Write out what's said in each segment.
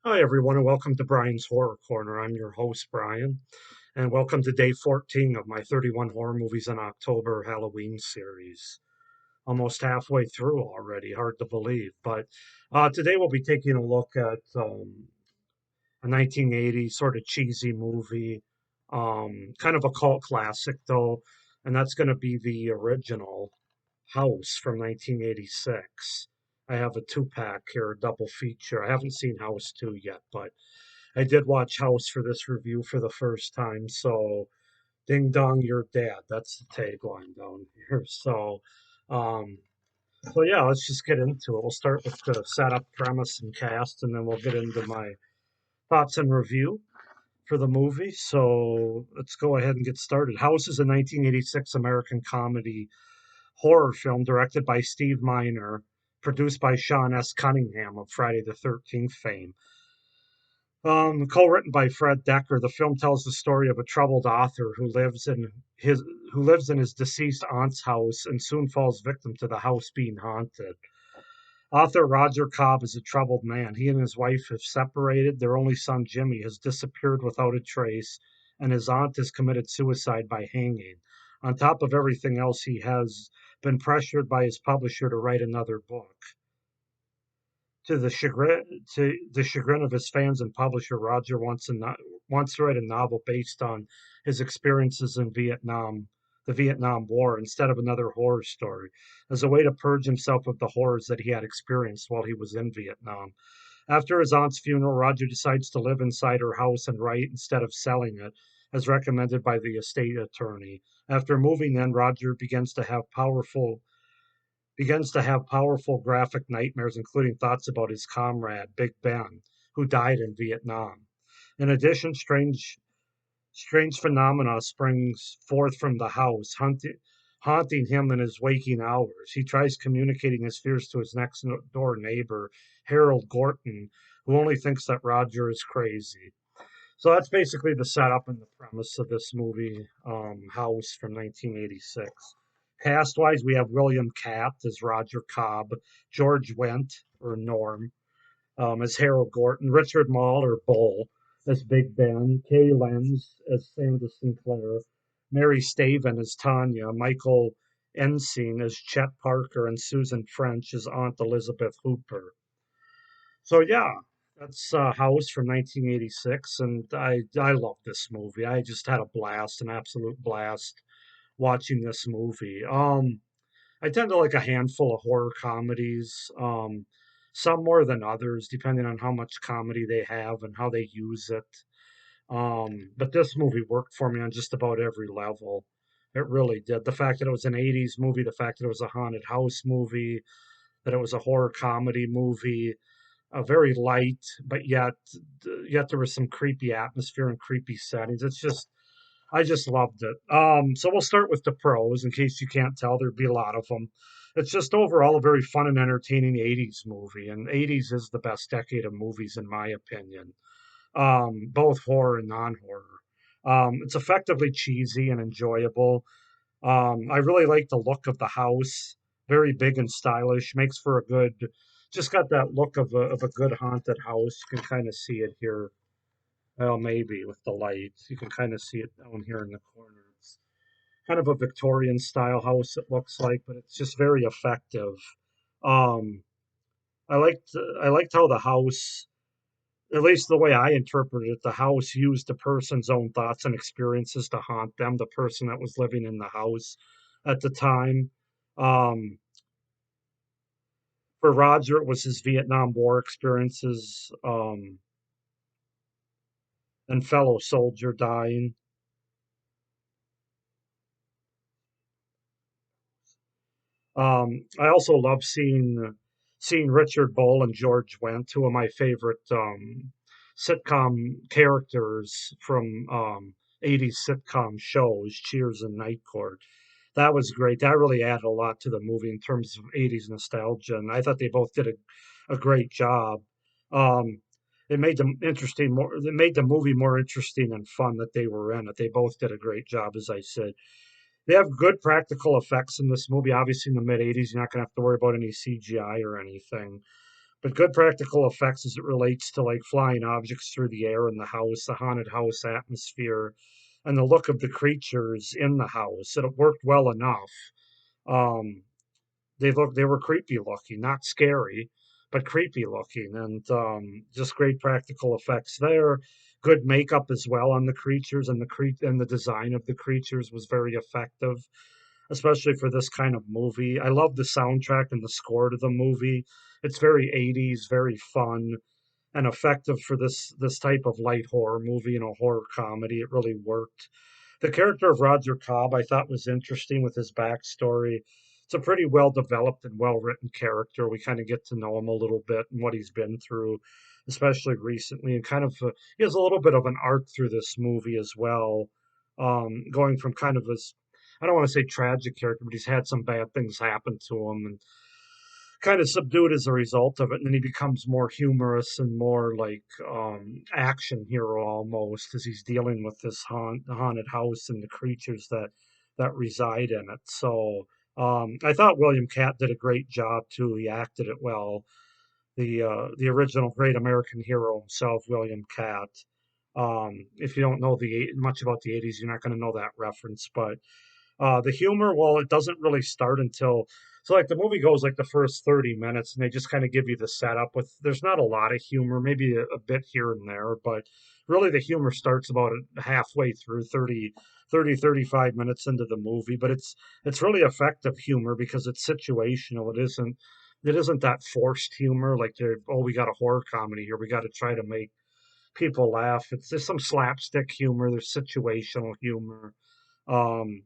Hi, everyone, and welcome to Brian's Horror Corner. I'm your host, Brian, and welcome to day 14 of my 31 horror movies in October Halloween series. Almost halfway through already, hard to believe. But today we'll be taking a look at a 1980 sort of cheesy movie, kind of a cult classic, though, and that's going to be the original House from 1986. I have a two pack here, a double feature. I haven't seen House 2 yet, but I did watch House for this review for the first time. So, ding dong, you're dead. That's the tagline down here. Um, so yeah, let's just get into it. We'll start with the setup, premise, and cast, and then we'll get into my thoughts and review for the movie. So let's go ahead and get started. House is a 1986 American comedy horror film directed by Steve Miner, produced by Sean S. Cunningham of Friday the 13th fame. Co-written by Fred Decker, the film tells the story of a troubled author who lives in his deceased aunt's house and soon falls victim to the house being haunted. Author Roger Cobb is a troubled man. He and his wife have separated. Their only son Jimmy has disappeared without a trace, and his aunt has committed suicide by hanging. On top of everything else, he has been pressured by his publisher to write another book. To the chagrin of his fans and publisher, Roger wants to write a novel based on his experiences in the Vietnam War, instead of another horror story, as a way to purge himself of the horrors that he had experienced while he was in Vietnam. After his aunt's funeral, Roger decides to live inside her house and write instead of selling it, as recommended by the estate attorney. After moving in, Roger begins to have powerful graphic nightmares, including thoughts about his comrade, Big Ben, who died in Vietnam. In addition, strange phenomena springs forth from the house, haunting him in his waking hours. He tries communicating his fears to his next door neighbor, Harold Gorton, who only thinks that Roger is crazy. So that's basically the setup and the premise of this movie, House from 1986. Cast wise, we have William Katt as Roger Cobb, George Wendt, or Norm, as Harold Gorton, Richard Mall, or Bull, as Big Ben, Kay Lenz as Sandra Sinclair, Mary Staven as Tanya, Michael Ensign as Chet Parker, and Susan French as Aunt Elizabeth Hooper. So yeah, that's House from 1986, and I love this movie. I just had a blast, an absolute blast watching this movie. I tend to like a handful of horror comedies, some more than others, depending on how much comedy they have and how they use it. But this movie worked for me on just about every level. It really did. The fact that it was an 80s movie, the fact that it was a haunted house movie, that it was a horror comedy movie, very light, but yet there was some creepy atmosphere and creepy settings. I just loved it. So we'll start with the pros in case you can't tell. There'd be a lot of them. It's just overall a very fun and entertaining 80s movie, and 80s is the best decade of movies in my opinion, both horror and non-horror. It's effectively cheesy and enjoyable. I really like the look of the house, very big and stylish. Makes for a good, just got that look of a good haunted house. You can kind of see it here. Well, maybe with the lights, you can kind of see it down here in the corner. It's kind of a Victorian style house, it looks like, but it's just very effective. Um, I liked how the house, at least the way I interpreted it, the house used the person's own thoughts and experiences to haunt them, the person that was living in the house at the time. Um, for Roger, it was his Vietnam War experiences, and fellow soldier dying. I also love seeing Richard Bull and George Wendt, two of my favorite sitcom characters from 80s sitcom shows, Cheers and Night Court. That was great. That really added a lot to the movie in terms of 80s nostalgia, and I thought they both did a great job. Um, it made the movie more interesting and fun that they were in it. They both did a great job, as I said. They have good practical effects in this movie. Obviously, in the mid 80s, you're not going to have to worry about any CGI or anything. but good practical effects as it relates to like flying objects through the air in the house, the haunted house atmosphere, and the look of the creatures in the house. It worked well enough. Um, they were creepy looking, not scary, but creepy looking, and just great practical effects there. Good makeup as well on the creatures, and the design of the creatures was very effective, especially for this kind of movie. I love the soundtrack and the score to the movie. It's very 80s, very fun and effective for this type of light horror movie, horror comedy. It really worked. The character of Roger Cobb I thought was interesting with his backstory. It's a pretty well developed and well written character. We kind of get to know him a little bit and what he's been through, especially recently, and he has a little bit of an arc through this movie as well, going from kind of this, I don't want to say tragic character, but he's had some bad things happen to him and kind of subdued as a result of it. And then he becomes more humorous and more like action hero almost as he's dealing with this haunted house and the creatures that reside in it. So I thought William Catt did a great job too. He acted it well. The original great American hero himself, William Catt. If you don't know much about the 80s, you're not going to know that reference, but the humor, well, it doesn't really start until so like the movie goes like the first 30 minutes and they just kind of give you the setup with there's not a lot of humor, maybe a bit here and there, but really the humor starts about halfway through 35 minutes into the movie, but it's really effective humor because it's situational. It isn't that forced humor like oh, we got a horror comedy here. We got to try to make people laugh. There's some slapstick humor, there's situational humor. Um,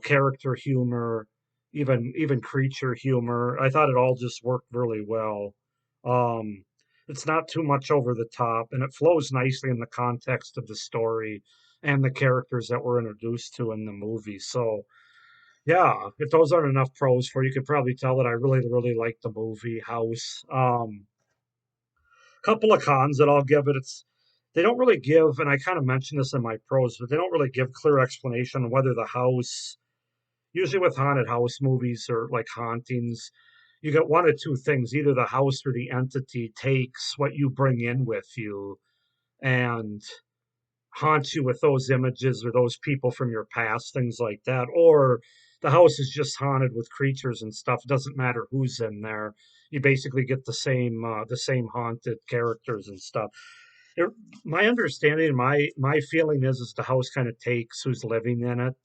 character humor, even creature humor. I thought it all just worked really well. Um, it's not too much over the top, and it flows nicely in the context of the story and the characters that we're introduced to in the movie. So, yeah, if those aren't enough pros for you, could probably tell that I really, really like the movie House. Couple of cons that I'll give it. They don't really give, and I kind of mentioned this in my pros, but they don't really give clear explanation on whether the house usually with haunted house movies or like hauntings, you get one of two things. Either the house or the entity takes what you bring in with you and haunts you with those images or those people from your past, things like that. Or the house is just haunted with creatures and stuff. It doesn't matter who's in there. You basically get the same haunted characters and stuff. It, my understanding, my feeling is the house kind of takes who's living in it,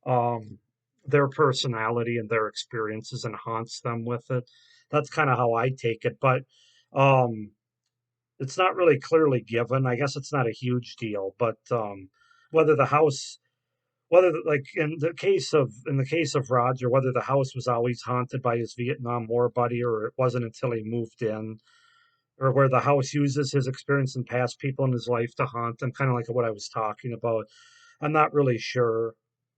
um, their personality and their experiences and haunts them with it. That's kind of how I take it, but um, it's not really clearly given. I guess it's not a huge deal, but whether the house, like in the case of Roger, whether the house was always haunted by his Vietnam War buddy, or it wasn't until he moved in, or where the house uses his experience and past people in his life to haunt them, kind of like what I was talking about. I'm not really sure.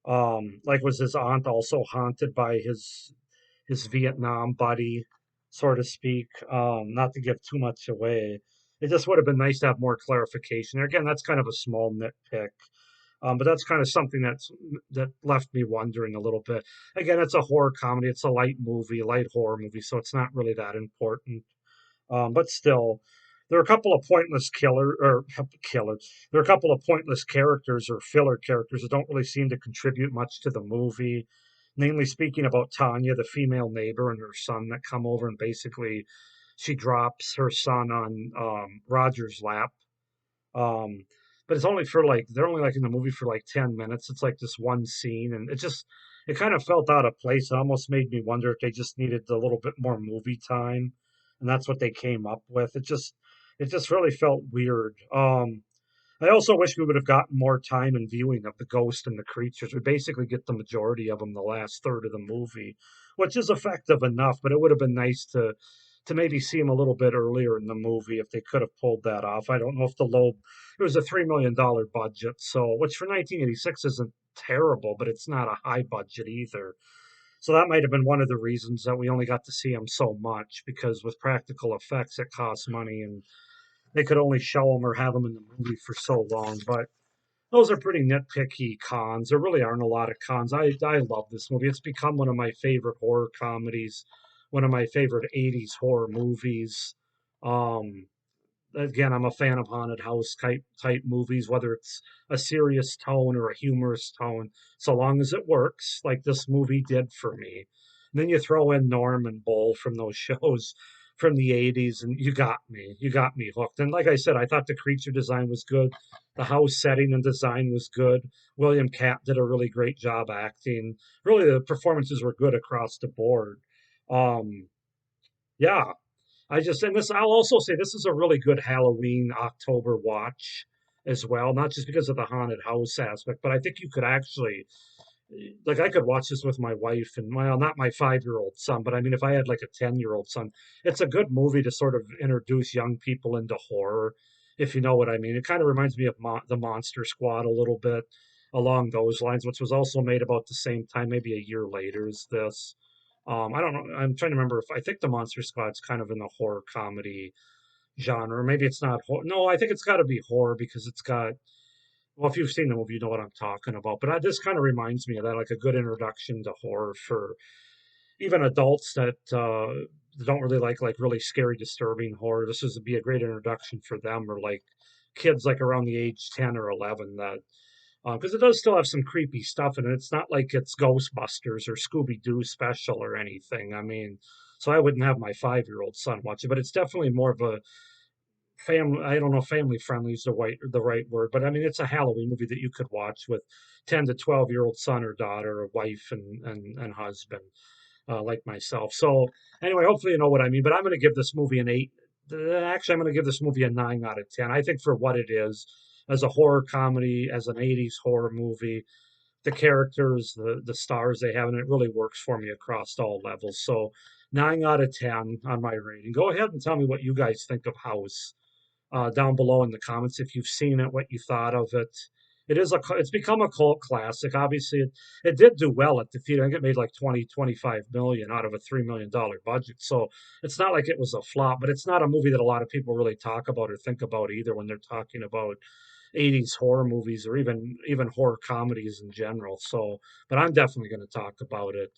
Like, was his aunt also haunted by his Vietnam buddy, so to speak? Not to give too much away. It just would have been nice to have more clarification. Again, that's kind of a small nitpick. But that's kind of something that left me wondering a little bit. Again, it's a horror comedy. It's a light horror movie, so it's not really that important. But still, there are a couple of pointless killers. There are a couple of pointless characters or filler characters that don't really seem to contribute much to the movie. Namely speaking about Tanya, the female neighbor, and her son that come over and basically she drops her son on Roger's lap. Um, but it's only for like they're only like in the movie for like 10 minutes. It's like this one scene, and it kind of felt out of place. It almost made me wonder if they just needed a little bit more movie time, and that's what they came up with. It just really felt weird. I also wish we would have gotten more time in viewing of the ghost and the creatures. We basically get the majority of them the last third of the movie, which is effective enough, but it would have been nice to maybe see them a little bit earlier in the movie if they could have pulled that off. I don't know if it was a $3 million budget, so which for 1986 isn't terrible, but it's not a high budget either. So that might have been one of the reasons that we only got to see them so much because with practical effects, it costs money and they could only show them or have them in the movie for so long. But those are pretty nitpicky cons. There really aren't a lot of cons. I love this movie. It's become one of my favorite horror comedies one of my favorite 80s horror movies. Um, Again, I'm a fan of haunted house type movies, whether it's a serious tone or a humorous tone, so long as it works, like this movie did for me. And then you throw in Norm and Bull from those shows from the 80s, and you got me. You got me hooked. And like I said, I thought the creature design was good. The house setting and design was good. William Katt did a really great job acting. Really, the performances were good across the board. Um, yeah, and this, I'll also say this is a really good Halloween October watch as well, not just because of the haunted house aspect, but I think you could actually, like, I could watch this with my wife and, well, not my 5-year-old son, but I mean, if I had like a 10-year-old son, it's a good movie to sort of introduce young people into horror, if you know what I mean. It kind of reminds me of the Monster Squad a little bit along those lines, which was also made about the same time, maybe a year later as this. I don't know. I'm trying to remember if I think the Monster Squad's kind of in the horror comedy genre. Maybe it's not horror. No, I think it's got to be horror because it's got. Well, if you've seen the movie, you know what I'm talking about. But this kind of reminds me of that, like a good introduction to horror for even adults that don't really like really scary, disturbing horror. This would be a great introduction for them, or like kids like around the age 10 or 11 that because it does still have some creepy stuff in it. It's not like it's Ghostbusters or Scooby Doo special or anything. I mean, so I wouldn't have my 5-year-old son watch it, but it's definitely more of a family. I don't know, if family friendly is the right word, but I mean, it's a Halloween movie that you could watch with 10 to 12-year-old son or daughter, or wife and husband, like myself. So anyway, hopefully you know what I mean. But I'm going to give this movie an 8. Actually, I'm going to give this movie a 9 out of 10. I think for what it is, as a horror comedy, as an 80s horror movie, the characters, the stars they have, and it really works for me across all levels. So 9 out of 10 on my rating. Go ahead and tell me what you guys think of House down below in the comments if you've seen it, what you thought of it. It's become a cult classic. Obviously, it did do well at the theater. I think it made like 20, 25 million out of a $3 million budget. So it's not like it was a flop, but it's not a movie that a lot of people really talk about or think about either when they're talking about 80s horror movies or even horror comedies in general. So, but I'm definitely going to talk about it.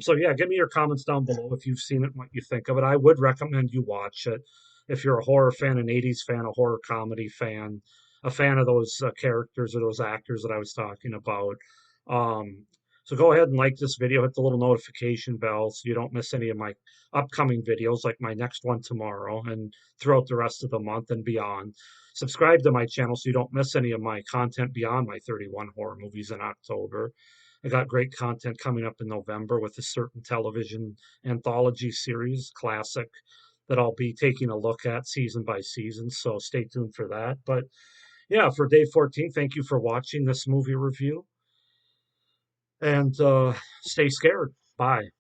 So yeah, give me your comments down below if you've seen it and what you think of it. I would recommend you watch it if you're a horror fan, an 80s fan, a horror comedy fan, a fan of those characters or those actors that I was talking about. Um, so go ahead and like this video, hit the little notification bell so you don't miss any of my upcoming videos, like my next one tomorrow and throughout the rest of the month and beyond. Subscribe to my channel so you don't miss any of my content beyond my 31 horror movies in October. I got great content coming up in November with a certain television anthology series, classic, that I'll be taking a look at season by season. So stay tuned for that. But yeah, for day 14, thank you for watching this movie review and stay scared. Bye.